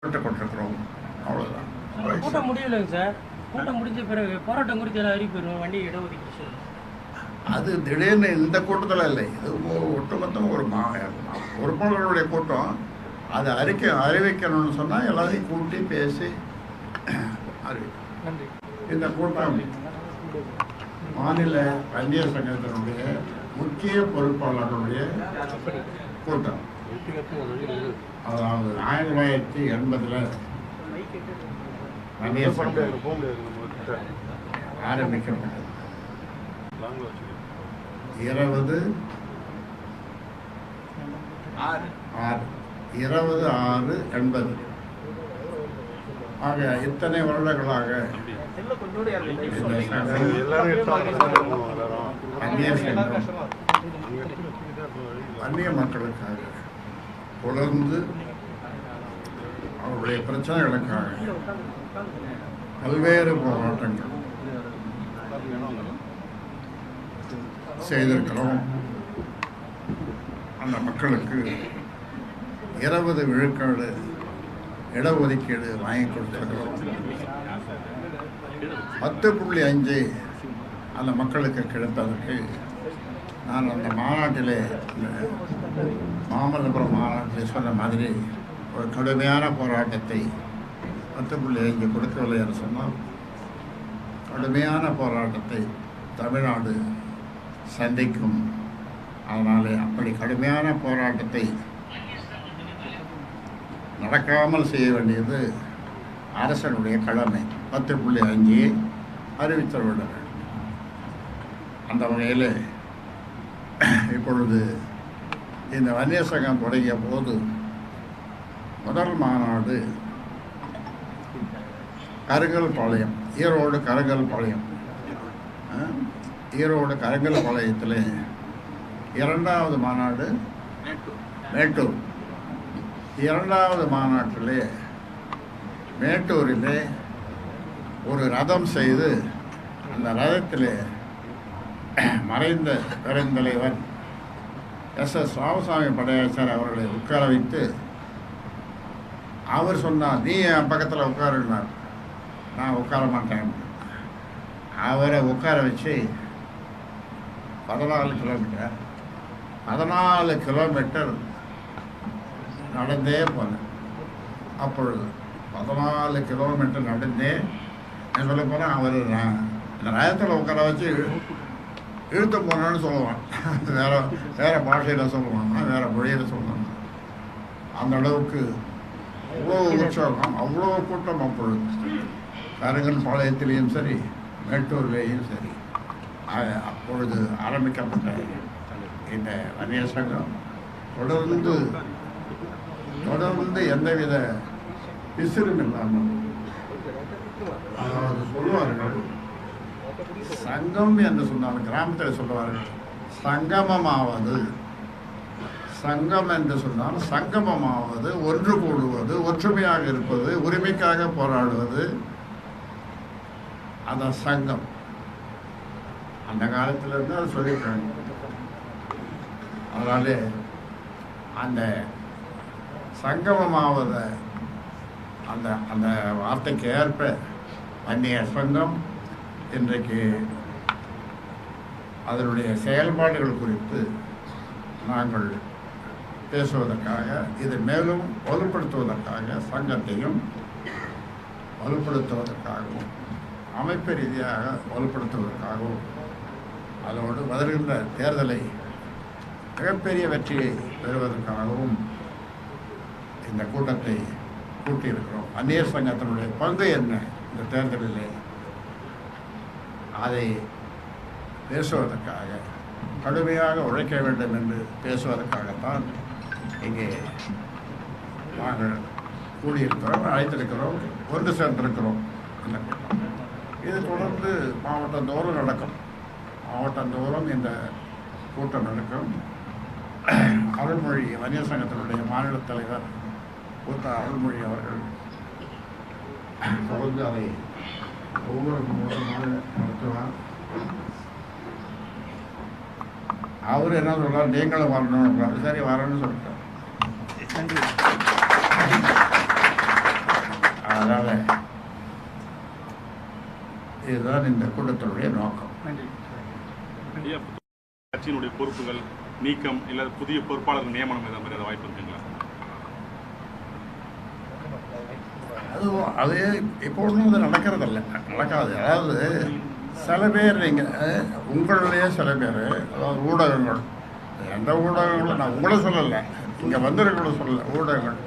கொண்டிருக்கிறோம். அவ்வளோதான். கூட்டம் முடியலைங்க சார். கூட்டம் முடிஞ்ச பிறகு போராட்டம் குறித்து எல்லாம் அறிவிப்பு வண்டி இடஒதுக்கீடு அது திடீர்னு இந்த கூட்டத்தில் இல்லை, இது ஒட்டுமொத்தம் ஒரு உறுப்பினர்களுடைய கூட்டம். அதை அறிவிக்கணும்னு சொன்னால் எல்லாத்தையும் கூட்டி பேசி அறிவிக்கணும். இந்த கூட்டம் மாநில வன்னியர் சங்கத்தினுடைய முக்கிய பொறுப்பாளர்களுடைய கூட்டம். அதாவது 1980 வன்னியர் சங்கம் ஆரம்பிக்கப்பட்டது. 20/6/80. ஆக இத்தனை வருடங்களாக அந்நிய மக்களுக்காக தொடர்ந்து அவருடைய பிரச்சனைகளுக்காக பல்வேறு போராட்டங்கள் செய்திருக்கிறோம். அந்த மக்களுக்கு 20 விழுக்காடு இடஒதுக்கீடு வாங்கி கொடுத்திருக்கிறோம். 10.5 அந்த மக்களுக்கு கிடைத்ததற்கு நான் அந்த மாநாட்டிலே, மாமல்லபுரம் மாநாட்டில் சொன்ன மாதிரி ஒரு கடுமையான போராட்டத்தை 10.5 கொடுக்கவில்லை என்று சொன்னால் கடுமையான போராட்டத்தை தமிழ்நாடு சந்திக்கும். அதனாலே அப்படி கடுமையான போராட்டத்தை நடக்காமல் செய்ய வேண்டியது அரசனுடைய கடமை. 10.5 அறிவித்தல். அந்த வகையில் இப்பொழுது இந்த வன்னியர் சங்கம் தொடங்கிய போது முதல் மாநாடு கருங்கல்பாளையம், ஈரோடு கருங்கல்பாளையம், ஈரோடு கருங்கல்பாளையத்தில். 2வது மாநாடு மேட்டூர். 2வது மாநாட்டிலே மேட்டூரிலே ஒரு ரதம் செய்து அந்த ரதத்திலே மறைந்த பெருந்தலைவர் SS ராமசாமி படையாச்சார் அவர்களை உட்கார வைத்து அவர் சொன்னார், நீ என் பக்கத்தில் உட்காருனார். நான் உட்கார மாட்டேன். அவரை உட்கார வச்சு 14 கிலோமீட்டர் நடந்தே போனேன். அப்பொழுது 14 கிலோமீட்டர் நடந்தே சொல்ல போனால் அவர் இந்த ரயத்தில் உட்கார வச்சு இழுத்து போனான்னு சொல்லுவான். வேறு பாஷையில் சொல்லுவாங்க, வேறு மொழியில் சொல்லுவாங்க. அந்த அளவுக்கு அவ்வளோ உற்சாகம், அவ்வளோ கூட்டம். அப்பொழுது கருங்கல்பாளையத்திலையும் சரி, மேட்டூர்லேயும் சரி. அப்பொழுது ஆரம்பிக்கப்பட்ட இந்த வன்னியர் சங்கம் தொடர்ந்து எந்தவித பிசிறும் இல்லாமல், அதாவது சொல்லுவார்கள், சங்கம் என்று சொன்னால் கிராமத்தில் சொல்லுவார்கள் சங்கமமாவது. சங்கம் என்று சொன்னால் சங்கமமாவது, ஒன்று கூடுவது, ஒற்றுமையாக இருப்பது, உரிமைக்காக போராடுவது, அதான் சங்கம். அந்த காலத்திலிருந்து அதை சொல்லியிருக்காங்க. அதனாலே அந்த சங்கமமாவத அந்த அந்த வார்த்தைக்கு ஏற்ப வன்னியர் சங்கம் இன்றைக்கு அதனுடைய செயல்பாடுகள் குறித்து நாங்கள் பேசுவதற்காக, இதை மேலும் வலுப்படுத்துவதற்காக, சங்கத்தையும் வலுப்படுத்துவதற்காகவும், அமைப்பு ரீதியாக வலுப்படுத்துவதற்காகவும், அதோடு வருகின்ற தேர்தலை மிகப்பெரிய வெற்றியை பெறுவதற்காகவும் இந்த கூட்டத்தை கூட்டியிருக்கிறோம். வன்னியர் சங்கத்தினுடைய பங்கு என்ன இந்த தேர்தலில், அதை பேசுவதற்காக, கடுமையாக உழைக்க வேண்டும் என்று பேசுவதற்காகத்தான் இங்கே நாங்கள் கூடியிருக்கிறோம், அழைத்திருக்கிறோம், ஒன்று சேர்ந்திருக்கிறோம். இந்த கூட்டம் இது தொடர்ந்து மாவட்டந்தோறும் நடக்கும். மாவட்டந்தோறும் இந்த கூட்டம் நடக்கும். அருள்மொழி வன்னியர் சங்கத்தினுடைய மாநில தலைவர் அருள்மொழி அவர்கள் தொடர்ந்து அதை ஒவ்வொரு நடத்துவார். அவர் என்ன சொல்றார், நீங்களும் வரணும். சரி வரணும்னு சொல்லிட்டார். நன்றி. அதனால் இதுதான் இந்த கூட்டத்தினுடைய நோக்கம். கட்சியினுடைய பொறுப்புகள் நீக்கம் இல்லை புதிய பொறுப்பாளர் நியமனம் இந்த மாதிரி வாய்ப்பு இருக்குங்களா? அது இப்போ ஒன்றும் அது நடக்கிறதில்ல, நடக்காது. அதாவது சில பேர் நீங்கள் உங்களிலேயே சில பேர், அதாவது ஊடகங்கள், எந்த ஊடகங்களும் நான் உங்களை சொல்லலை, இங்கே வந்திருக்கிற சொல்லலை, ஊடகங்கள்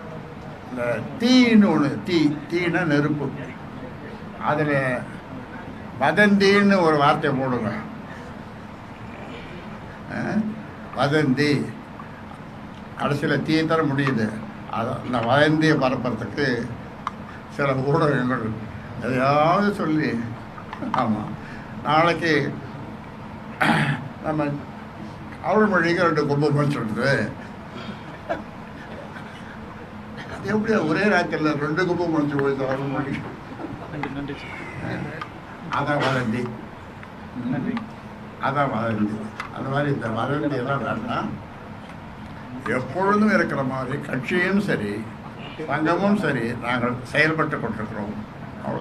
இந்த தீன்னு ஒன்று, தீனா நெருப்பு, அதில் வதந்தின்னு ஒரு வார்த்தையை போடுங்க. வதந்தி கடைசியில் தீ தர முடியுது. அதை அந்த வதந்தியை பரப்புறதுக்கு சில ஊடகங்கள் எதையாவது சொல்லி, ஆமாம், நாளைக்கு நம்ம அருள்மொழிக்கு 2 கும்பம் சொல்லுது. அது எப்படியா ஒரே ராத்திரியில் 2 கும்பம் முடிச்சு போயிடுது அருள்மொழி? அதான் வதந்தி, அதான் வதந்தி. அந்த மாதிரி இந்த வதந்தி எல்லாம் வேண்டாம். எப்பொழுதும் இருக்கிற மாதிரி கட்சியும் சரி, சங்கமும் சரி, நாங்கள் செயல்பட்டு கொண்டிருக்கிறோம்.